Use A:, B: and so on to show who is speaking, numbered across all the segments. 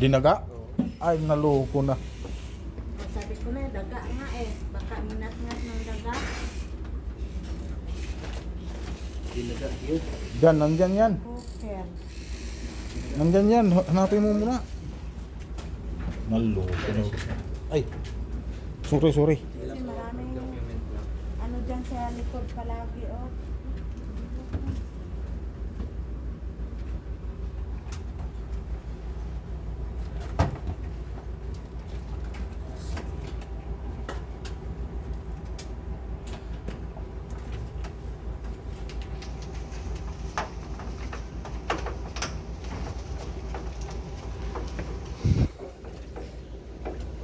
A: Dinaga? Ay, naloko na.
B: Sabi ko na, daga nga eh. Baka minat-ngat ng daga.
C: Dinaga yun.
A: Diyan, nandyan yan.
B: Poker.
A: Nandyan yan. Hanapin mo muna. Naloko na. Ay. Sorry.
B: Kasi maraming ano dyan sa likod palagi oh.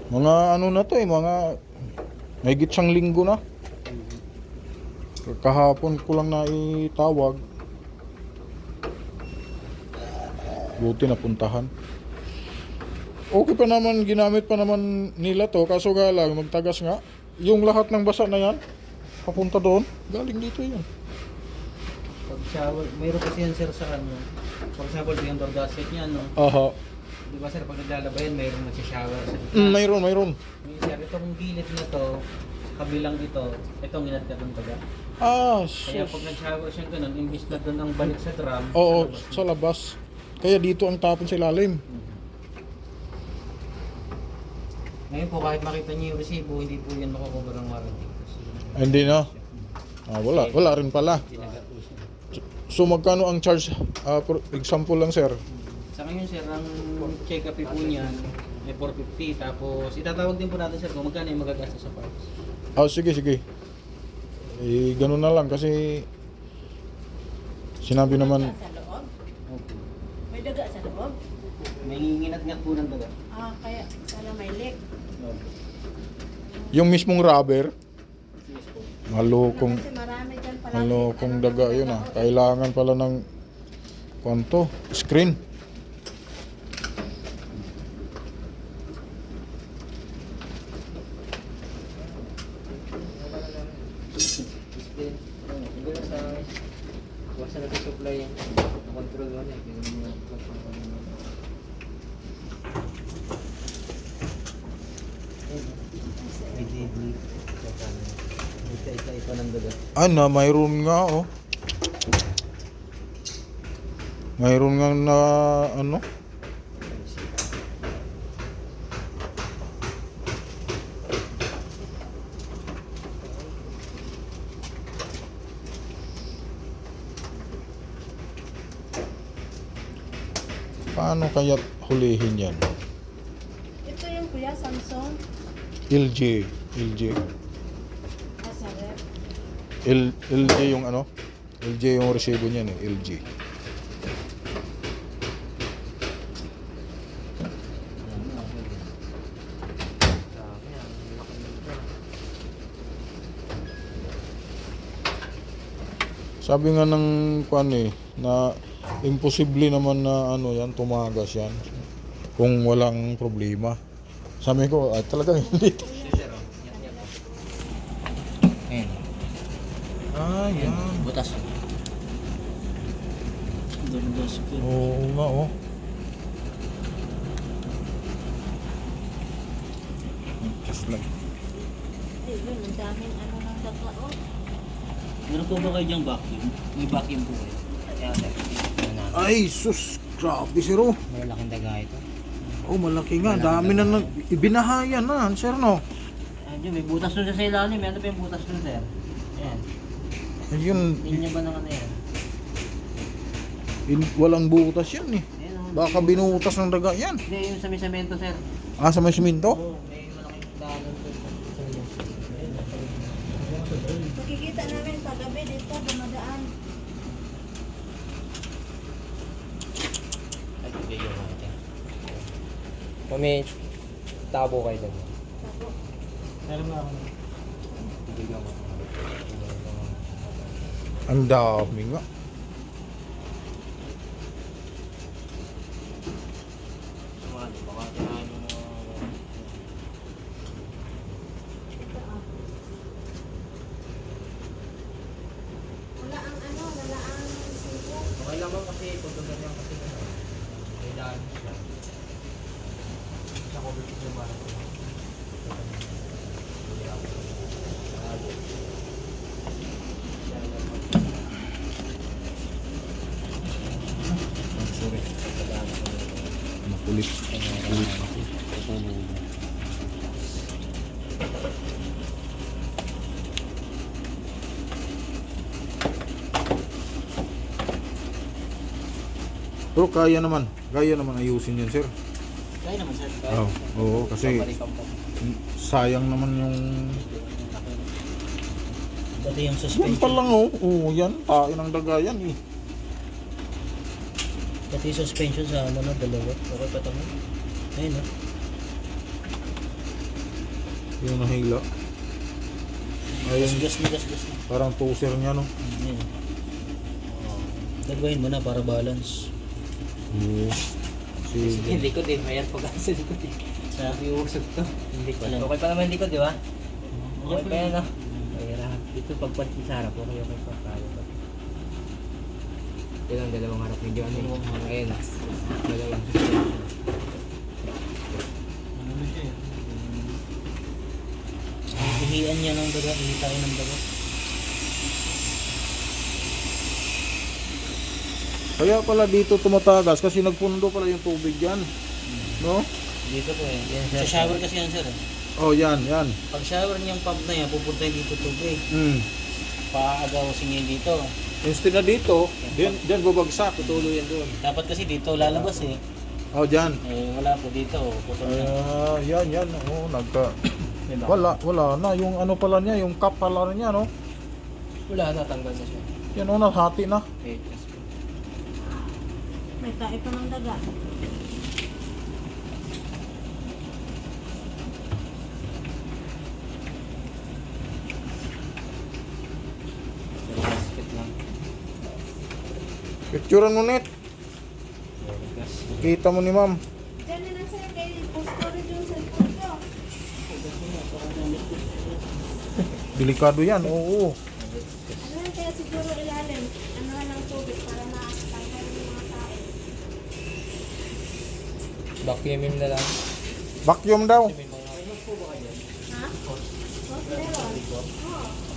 A: Mga ano na to eh, mga mahigit siyang linggo na. Kahapon ko lang naitawag. Buti napuntahan. Okay pa naman, ginamit pa naman nila to, kaso nga lang, magtagas nga. Yung lahat ng basa na yan, papunta doon, galing dito yun.
C: Pag shower, mayroon kasi yan sir sa ano. For example, yung door gasket niya, no?
A: Aha.
C: Di ba sir, pag naglalaba yan, mayroong nagsishower sa
A: Mayroon.
C: Ngayon sir, itong gilid na to, kabilang ito, itong ginatgat ng taga.
A: Ah,
C: Kaya pag nag-shower siya ganun, imbis na doon ang balik sa drum,
A: oo,
C: sa labas
A: sa labas. Kaya dito ang tapon sa ilalim.
C: Ngayon po, kahit makita niyo yung resibo, hindi po yan makukover ng warranty.
A: Hindi na. Ah, wala rin pala.
C: Dinaga po siya.
A: So magkano ang charge? For example lang sir.
C: Sa ngayon sir, ang check-up po niyan ay 450. Tapos itatawag din po natin sir kung magkano yung magagastos sa parts.
A: Ah, sige. Eh, ganun na lang kasi sinabi naman,
B: Sa loob?
C: Okay.
B: May daga sa loob?
C: May ngingat-ngat po ng daga.
B: Ah, kaya sana may leg.
C: Okay.
A: yung mismong rubber,
C: Yes po.
A: malukong
B: Kasi marami dyan palagi.
A: malukong
B: ano,
A: daga yun ah. Kailangan pala ng kwanto, screen.
C: Display. Siguro sa wasa na supply yan. Control mo na eh. Kaya mo Ito ng daga.
A: Mayroon nga oh. Mayroon nga na ano? Paano kaya hulihin yan?
B: Ito yung kuya, Samsung.
A: LG.
B: Ah, sa rep.
A: LG yung ano? LG yung resibo niyan eh, LG. Sabi nga ng kwan eh, na imposible naman na ano yan, tumagas yan. Kung walang problema. Sabi ko, ay talagang hindi.
C: Ayan.
A: Ah, yan.
C: Butas. Butas.
A: Oo nga oh. Just like.
B: Ayun, ang daming ano ng daga oh.
C: Meron po ba kayo diyang vacuum? May vacuum po kayo.
A: Ay, sus. Grabe sir oh.
C: May laking daga ito.
A: Oh, malaki nga. Dami na ibinahayan na, sir no.
C: Ayun, may butas doon sa ilalim. Ano pa yung butas doon, sir? Ayan.
A: Ayun,
C: Linya ba ng ano yan?
A: walang butas yan eh.
C: Ayan, oh.
A: Baka binutas ng daga yan.
C: Hindi, yung sa may semento, sir.
A: Ah, sa may siminto?
C: Oo, may malaking daanan doon.
B: Makikita namin paggabi dito, dumadaan.
C: Ay, bigyan mo natin. May tabo kayo doon.
B: Sabo.
C: Meron na ako. Bigyan mo.
A: Ang dami nga.
C: Sumali, baka tirahan yung mga...
B: Wala ang ano, wala ang singko.
C: Okay lang mo kasi pag ganyan kasi kailangan siya.
A: Sorry. Makulit. Makulit ako. Pero kaya naman ayusin yan, sir.
C: Kaya naman sir.
A: Oo, kasi sayang naman yung...
C: Dati yung
A: Yan
C: suspension.
A: pa lang oh. Oo, yan. Tain ng daga yan eh.
C: Dati yung suspension sa ano na dalawa. Okay pa tama. Ayun no.
A: Yung nahila. Ayun,
C: Gas na.
A: parang toaster niya, no?
C: Ayun. Dagwahin mo na para balance.
A: Oo.
D: Hindi
A: Sige.
D: ko din, mayroon pag sa likod eh.
C: Sa
D: Iusog to. Hindi ko.
C: Alam.
D: Okay pa naman likod, di ba? Okay
C: Okay
D: pa yan, no? Mahirap. Dito pagpansin sa harap, okay pa. Kaya pa. Ito lang dalawang harap medyo ano eh. Ayun, dalawang suspension.
C: ano na siya eh. Ihian niya ng daga, ihitain ng daga.
A: Kaya pala dito tumatagas kasi nagpundo pala yung tubig yan. No?
D: Dito po eh. Yan,
C: Sa shower kasi yan sir.
A: Oh, yan.
C: Pag shower niyang pump na yan, pupunta yung dito tubig. Paagawasin niya dito.
A: Instead na dito, diyan babagsak.
D: Tutulo yan doon.
C: Dapat kasi dito lalabas eh.
A: Oh, diyan.
C: Eh wala po dito, putol na.
A: Yan. Oh, wala na. Yung ano pala niya, yung cup pala niya, no?
D: Wala, natanggal na siya.
A: Yan, oh, nahati na.
D: Okay, yes po.
B: May tae pa ng daga.
D: Pero gasket lang.
A: Picturean mo net.
D: Pero gas.
A: Kita mo ni ma'am.
B: Diyan na lang sir, kay storage yung cellphone ko.
A: Delikado yan, oo.
B: Ano yan kaya siguro ilalim? Ano lang tubig para makatanggal yung mga tae.
D: Vacuumin na lang.
A: Vacuum daw.
D: May mga
B: Ha? Meron. Oo.